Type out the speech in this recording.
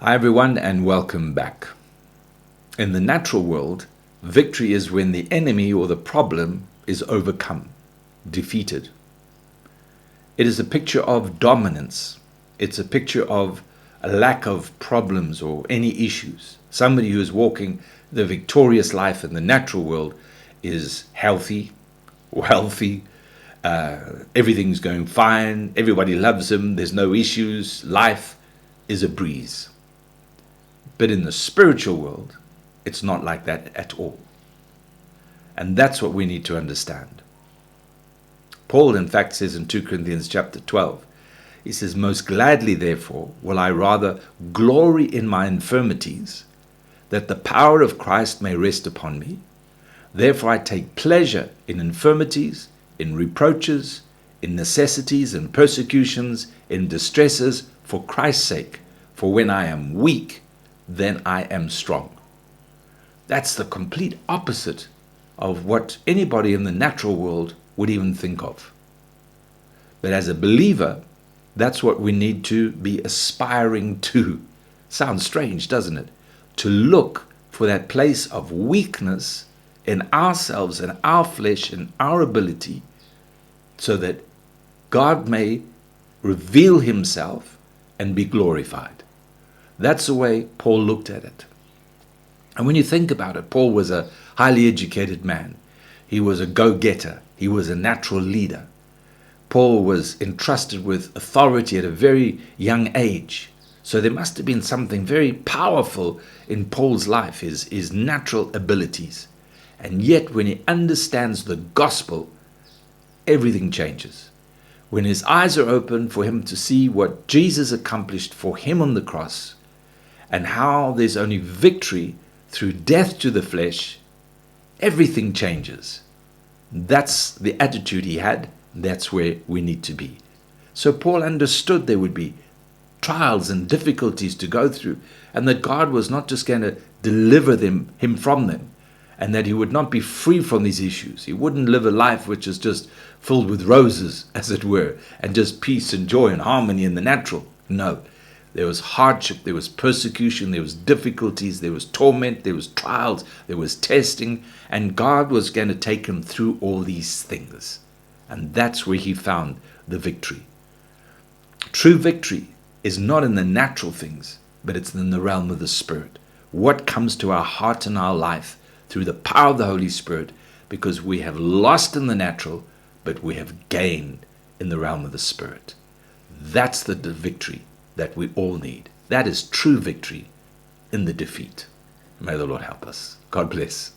Hi everyone and welcome back. In the natural world, victory is when the enemy or the problem is overcome, defeated. It is a picture of dominance. It's a picture of a lack of problems or any issues. Somebody who is walking the victorious life in the natural world is healthy, wealthy, everything's going fine, everybody loves him, there's no issues, life is a breeze. But in the spiritual world, it's not like that at all. And that's what we need to understand. Paul, in fact, says in 2 Corinthians chapter 12, he says, "Most gladly, therefore, will I rather glory in my infirmities, that the power of Christ may rest upon me. Therefore I take pleasure in infirmities, in reproaches, in necessities, in persecutions, in distresses, for Christ's sake. For when I am weak, then I am strong." That's the complete opposite of what anybody in the natural world would even think of. But as a believer, that's what we need to be aspiring to. Sounds strange, doesn't it? To look for that place of weakness in ourselves, in our flesh, in our ability, so that God may reveal himself and be glorified. That's the way Paul looked at it. And when you think about it, Paul was a highly educated man. He was a go-getter. He was a natural leader. Paul was entrusted with authority at a very young age. So there must have been something very powerful in Paul's life, his natural abilities. And yet when he understands the gospel, everything changes. When his eyes are open for him to see what Jesus accomplished for him on the cross, and how there's only victory through death to the flesh, everything changes. That's the attitude he had. That's where we need to be. So Paul understood there would be trials and difficulties to go through, and that God was not just going to deliver him from them, and that he would not be free from these issues. He wouldn't live a life which is just filled with roses, as it were, and just peace and joy and harmony in the natural. No. There was hardship, there was persecution, there was difficulties, there was torment, there was trials, there was testing, and God was going to take him through all these things. And that's where he found the victory. True victory is not in the natural things, but it's in the realm of the Spirit. What comes to our heart and our life through the power of the Holy Spirit, because we have lost in the natural, but we have gained in the realm of the Spirit. That's the victory that we all need. That is true victory in the defeat. May the Lord help us. God bless.